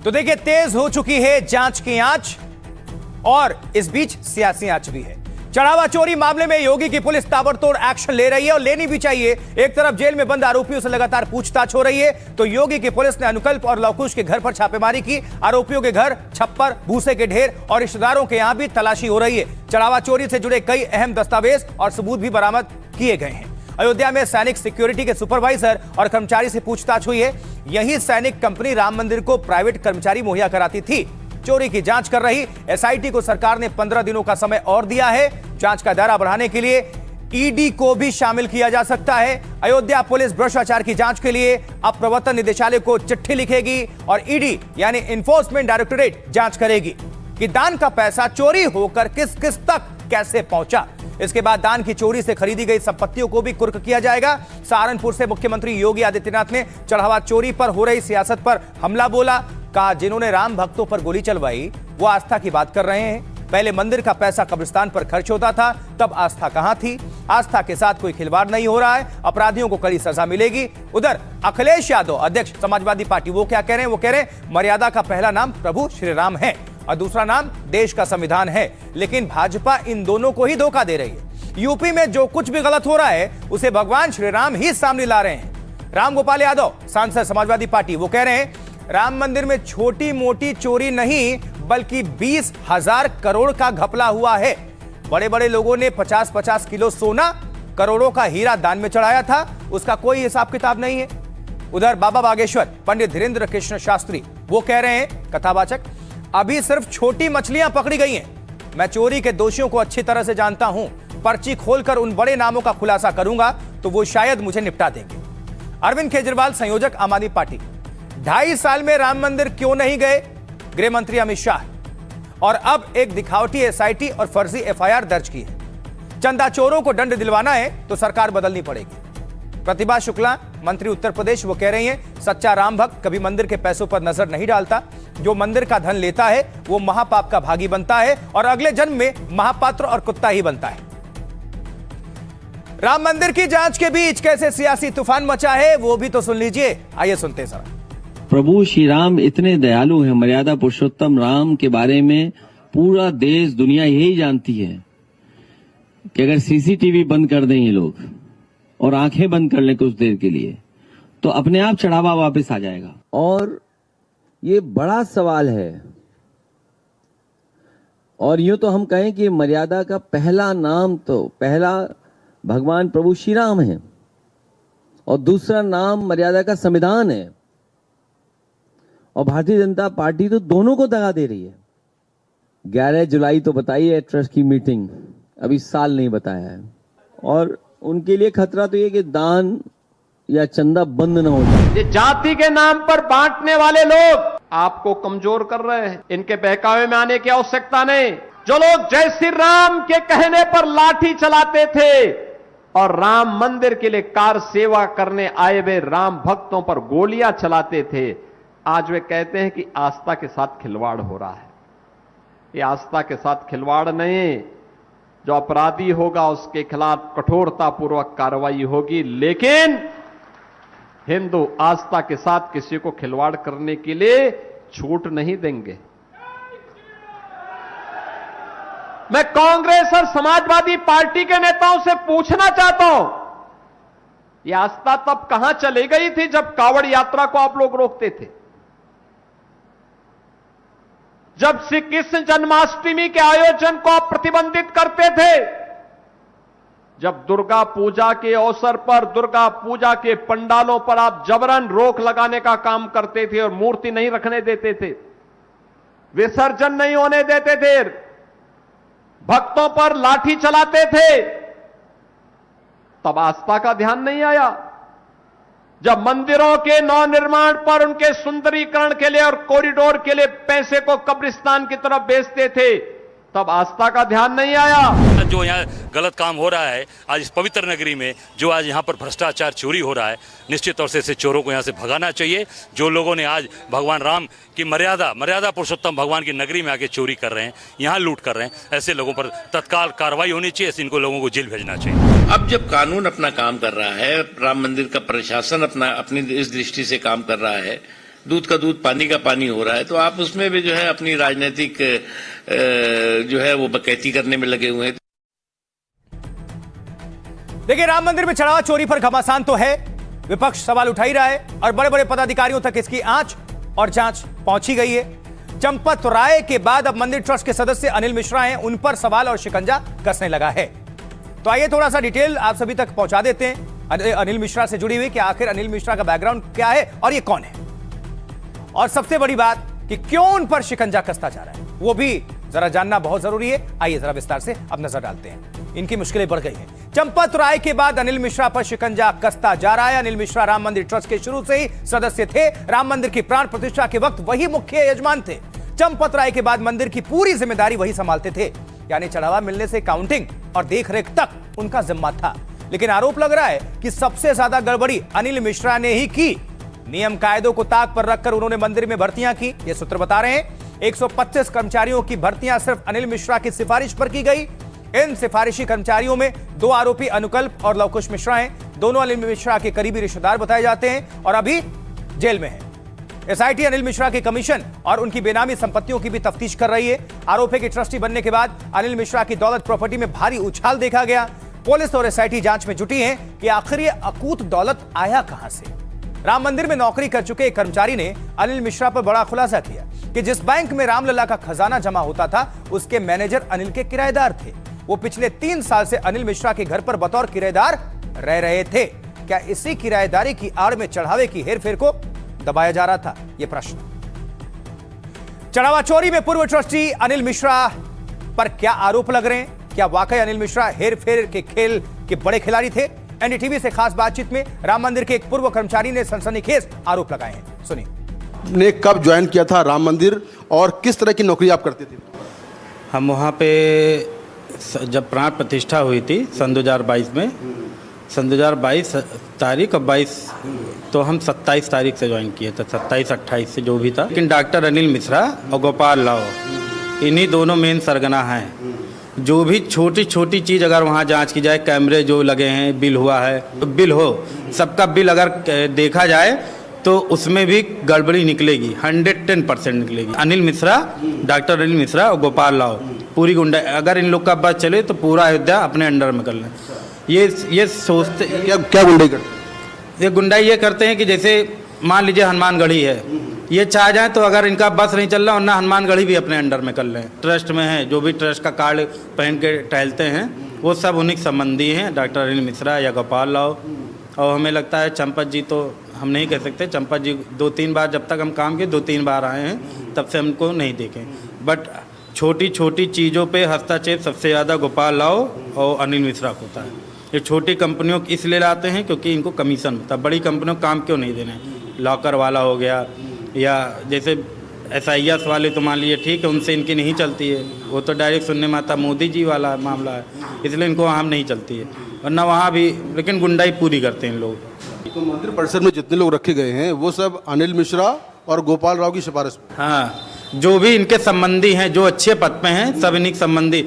तो देखिए, तेज हो चुकी है जांच की आंच और इस बीच सियासी आंच भी है। चढ़ावा चोरी मामले में योगी की पुलिस ताबड़तोड़ एक्शन ले रही है और लेनी भी चाहिए। एक तरफ जेल में बंद आरोपियों से लगातार पूछताछ हो रही है, तो योगी की पुलिस ने अनुकल्प और लवकुश के घर पर छापेमारी की। आरोपियों के घर, छप्पर, भूसे के ढेर और रिश्तेदारों के यहां भी तलाशी हो रही है। चढ़ावा चोरी से जुड़े कई अहम दस्तावेज और सबूत भी बरामद किए गए हैं। अयोध्या में सैनिक सिक्योरिटी के सुपरवाइजर और कर्मचारी से पूछताछ हुई है। यही सैनिक कंपनी राम मंदिर को प्राइवेट कर्मचारी मुहैया कराती थी। चोरी की जांच कर रही एसआईटी को सरकार ने 15 दिनों का समय और दिया है। जांच का दायरा बढ़ाने के लिए ईडी को भी शामिल किया जा सकता है। अयोध्या पुलिस भ्रष्टाचार की जांच के लिए अब प्रवर्तन निदेशालय को चिट्ठी लिखेगी और ईडी यानी इन्फोर्समेंट डायरेक्टोरेट जांच करेगी कि दान का पैसा चोरी होकर किस किस तक कैसे पहुंचा। इसके बाद दान की चोरी से खरीदी गई संपत्तियों को भी कुर्क किया जाएगा। सहारनपुर से मुख्यमंत्री योगी आदित्यनाथ ने चढ़ावा चोरी पर हो रही सियासत पर हमला बोला। कहा, जिन्होंने राम भक्तों पर गोली चलवाई वो आस्था की बात कर रहे हैं। पहले मंदिर का पैसा कब्रिस्तान पर खर्च होता था, तब आस्था कहां थी? आस्था के साथ कोई खिलवाड़ नहीं हो रहा है। अपराधियों को कड़ी सजा मिलेगी। उधर अखिलेश यादव, अध्यक्ष समाजवादी पार्टी, वो क्या कह रहे हैं? वो कह रहे हैं मर्यादा का पहला नाम प्रभु श्री राम है और दूसरा नाम देश का संविधान है। लेकिन भाजपा इन दोनों को ही धोखा दे रही है। यूपी में जो कुछ भी गलत हो रहा है उसे भगवान श्री राम ही सामने ला रहे हैं। राम गोपाल यादव, सांसद समाजवादी पार्टी, वो कह रहे हैं राम मंदिर में छोटी मोटी चोरी नहीं बल्कि 20,000 करोड़ का घपला हुआ है। बड़े बड़े लोगों ने 50-50 किलो सोना, करोड़ों का हीरा दान में चढ़ाया था, उसका कोई हिसाब किताब नहीं है। उधर बाबा बागेश्वर पंडित धीरेन्द्र कृष्ण शास्त्री, वो कह रहे हैं कथावाचक, अभी सिर्फ छोटी मछलियां पकड़ी गई हैं। मैं चोरी के दोषियों को अच्छी तरह से जानता हूं। पर्ची खोलकर उन बड़े नामों का खुलासा करूंगा तो वो शायद मुझे निपटा देंगे। अरविंद केजरीवाल, संयोजक आम आदमी पार्टी, 2.5 साल में राम मंदिर क्यों नहीं गए? गृह मंत्री अमित शाह। और अब एक दिखावटी एसआईटी और फर्जी एफआईआर दर्ज की है। चंदा चोरों को दंड दिलवाना है तो सरकार बदलनी पड़ेगी। प्रतिभा शुक्ला, मंत्री उत्तर प्रदेश, वो कह रही हैं सच्चा राम भक्त कभी मंदिर के पैसों पर नजर नहीं डालता। जो मंदिर का धन लेता है वो महापाप का भागी बनता है और अगले जन्म में महापात्र और कुत्ता ही बनता है। राम मंदिर की जांच के बीच कैसे सियासी तूफान मचा है वो भी तो सुन लीजिए। आइए सुनते हैं जरा। प्रभु श्री राम इतने दयालु हैं, मर्यादा पुरुषोत्तम राम के बारे में पूरा देश दुनिया यही जानती है कि अगर सीसीटीवी बंद कर दें ये लोग और आंखें बंद कर लें कुछ देर के लिए तो अपने आप चढ़ावा वापस आ जाएगा। और ये बड़ा सवाल है। और यूं तो हम कहें कि मर्यादा का पहला नाम तो पहला भगवान प्रभु श्री राम है और दूसरा नाम मर्यादा का संविधान है। और भारतीय जनता पार्टी तो दोनों को दगा दे रही है। 11 जुलाई तो बताई है ट्रस्ट की मीटिंग, अभी साल नहीं बताया है। और उनके लिए खतरा तो ये कि दान या चंदा बंद न हो जाए। ये जाति के नाम पर बांटने वाले लोग आपको कमजोर कर रहे हैं। इनके बहकावे में आने की आवश्यकता नहीं। जो लोग जय श्री राम के कहने पर लाठी चलाते थे और राम मंदिर के लिए कार सेवा करने आए हुए राम भक्तों पर गोलियां चलाते थे, आज वे कहते हैं कि आस्था के साथ खिलवाड़ हो रहा है। ये आस्था के साथ खिलवाड़ नहीं, जो अपराधी होगा उसके खिलाफ कठोरतापूर्वक कार्रवाई होगी। लेकिन हिंदू आस्था के साथ किसी को खिलवाड़ करने के लिए छूट नहीं देंगे। मैं कांग्रेस और समाजवादी पार्टी के नेताओं से पूछना चाहता हूं, यह आस्था तब कहां चली गई थी जब कांवड़ यात्रा को आप लोग रोकते थे, जब श्री कृष्ण जन्माष्टमी के आयोजन को आप प्रतिबंधित करते थे, जब दुर्गा पूजा के अवसर पर दुर्गा पूजा के पंडालों पर आप जबरन रोक लगाने का काम करते थे और मूर्ति नहीं रखने देते थे, विसर्जन नहीं होने देते थे, भक्तों पर लाठी चलाते थे, तब आस्था का ध्यान नहीं आया। जब मंदिरों के नवनिर्माण पर उनके सुंदरीकरण के लिए और कॉरिडोर के लिए पैसे को कब्रिस्तान की तरफ बेचते थे, तब आस्था का ध्यान नहीं आया। जो यहाँ गलत काम हो रहा है आज इस पवित्र नगरी में, जो आज यहाँ पर भ्रष्टाचार चोरी हो रहा है, निश्चित तौर से ऐसे चोरों को यहाँ से भगाना चाहिए। जो लोगों ने आज भगवान राम की मर्यादा पुरुषोत्तम भगवान की नगरी में आके चोरी कर रहे हैं, यहाँ लूट कर रहे हैं, ऐसे लोगों पर तत्काल कार्रवाई होनी चाहिए। ऐसे इनको लोगों को जेल भेजना चाहिए। अब जब कानून अपना काम कर रहा है, राम मंदिर का प्रशासन अपनी इस दृष्टि से काम कर रहा है, दूध का दूध पानी का पानी हो रहा है। तो आप उसमें भी जो है अपनी राजनीतिक जो है वो बकैती करने में लगे हुए हैं। देखिए, राम मंदिर में चढ़ावा चोरी पर घमासान तो है, विपक्ष सवाल उठा ही रहा है और बड़े बड़े पदाधिकारियों तक इसकी आंच और जांच पहुंची गई है। चंपत राय के बाद अब मंदिर ट्रस्ट के सदस्य अनिल मिश्रा हैं, उन पर सवाल और शिकंजा कसने लगा है। तो आइए थोड़ा सा डिटेल आप सभी तक पहुंचा देते हैं अनिल मिश्रा से जुड़ी हुई कि आखिर अनिल मिश्रा का बैकग्राउंड क्या है और ये कौन है, और सबसे बड़ी बात कि क्यों उन पर शिकंजा कसता जा रहा है, वो भी जरा जानना बहुत जरूरी है। आइए जरा विस्तार से अब नजर डालते हैं। इनकी मुश्किलें बढ़ गई हैं। चंपत राय के बाद अनिल मिश्रा पर शिकंजा कसता जा रहा है। अनिल मिश्रा राम मंदिर ट्रस्ट के शुरू से ही सदस्य थे। राम मंदिर की प्राण प्रतिष्ठा के वक्त वही मुख्य यजमान थे। चंपत राय के बाद मंदिर की पूरी जिम्मेदारी वही संभालते थे, यानी चढ़ावा मिलने से काउंटिंग और देखरेख तक उनका जिम्मा था। लेकिन आरोप लग रहा है कि सबसे ज्यादा गड़बड़ी अनिल मिश्रा ने ही की। नियम कायदों को ताक पर रखकर उन्होंने मंदिर में भर्तियां की, ये सूत्र बता रहे हैं। 125 कर्मचारियों की भर्तियां सिर्फ अनिल मिश्रा की सिफारिश पर की गई। इन सिफारिशी कर्मचारियों में 2 आरोपी अनुकल्प और लवकुश मिश्रा हैं। दोनों अनिल मिश्रा के करीबी रिश्तेदार बताए जाते हैं और अभी जेल में हैं। एसआईटी अनिल मिश्रा के कमीशन और उनकी बेनामी संपत्तियों की भी तफ्तीश कर रही है। आरोप है कि ट्रस्टी बनने के बाद अनिल मिश्रा की दौलत प्रॉपर्टी में भारी उछाल देखा गया। पुलिस और एसआईटी जांच में जुटी है कि आखिर ये अकूत दौलत आया कहां से। राम मंदिर में नौकरी कर चुके एक कर्मचारी ने अनिल मिश्रा पर बड़ा खुलासा किया कि जिस बैंक में रामलला का खजाना जमा होता था उसके मैनेजर अनिल के किराएदार थे। वो पिछले 3 साल से अनिल मिश्रा के घर पर बतौर किराएदार रह रहे थे। क्या इसी किराएदारी की आड़ में चढ़ावे की हेरफेर को दबाया जा रहा था, यह प्रश्न। चढ़ावा चोरी में पूर्व ट्रस्टी अनिल मिश्रा पर क्या आरोप लग रहे हैं? क्या वाकई अनिल मिश्रा हेरफेर के खेल के बड़े खिलाड़ी थे? एनडीटीवी से खास बातचीत में राम मंदिर के एक पूर्व कर्मचारी ने सनसनीखेज आरोप लगाए हैं, सुनिए। ने कब ज्वाइन किया था राम मंदिर और किस तरह की नौकरी आप करते थे? हम वहाँ पे जब प्राण प्रतिष्ठा हुई थी सन 2022 में, सन 2022 तारीख और 22 तो हम 27 तारीख से ज्वाइन किए थे, 27-28 से जो भी था। लेकिन डॉक्टर अनिल मिश्रा और गोपाल राव इन्हीं दोनों मेन सरगना हैं। जो भी छोटी छोटी चीज़ अगर वहाँ जांच की जाए, कैमरे जो लगे हैं, बिल हुआ है, तो बिल हो, सबका बिल अगर देखा जाए तो उसमें भी गड़बड़ी निकलेगी, 110% निकलेगी। अनिल मिश्रा, डॉक्टर अनिल मिश्रा और गोपाल राव पूरी गुंडा, अगर इन लोग का बस चले तो पूरा अयोध्या अपने अंडर में कर लें। ये सोचते क्या गुंडाई करते? ये गुंडाई ये करते हैं कि जैसे मान लीजिए हनुमानगढ़ी है, ये चाह जाए तो अगर इनका बस नहीं चल रहा वरना हनुमानगढ़ी भी अपने अंडर में कर लें। ट्रस्ट में है, जो भी ट्रस्ट का कार्ड पहन के टहलते हैं वो सब उन्हीं संबंधी हैं, डॉक्टर अनिल मिश्रा या गोपाल राव। और हमें लगता है चंपत जी तो हम नहीं कह सकते, चंपत जी 2-3 बार जब तक हम काम किए 2-3 बार आए हैं, तब से हमको नहीं देखे। बट छोटी छोटी चीज़ों पे हस्तक्षेप सबसे ज़्यादा गोपाल राव और अनिल मिश्रा को होता है। ये छोटी कंपनियों इसलिए लाते हैं क्योंकि इनको कमीशन होता है, बड़ी कंपनियों को काम क्यों नहीं देने। लॉकर वाला हो गया या जैसे SIS वाले तो मान लीजिए ठीक है, उनसे इनकी नहीं चलती है, वो तो डायरेक्ट सुनने में आता मोदी जी वाला मामला है, इसलिए इनको वहाँ नहीं चलती है, वरना वहाँ भी लेकिन गुंडाई पूरी करते हैं लोग। तो मंदिर परिसर में जितने लोग रखे गए हैं वो सब अनिल मिश्रा और गोपाल राव की सिफारिश? हाँ, जो भी इनके संबंधी हैं, जो अच्छे पद पे हैं, सब इन्हीं संबंधी।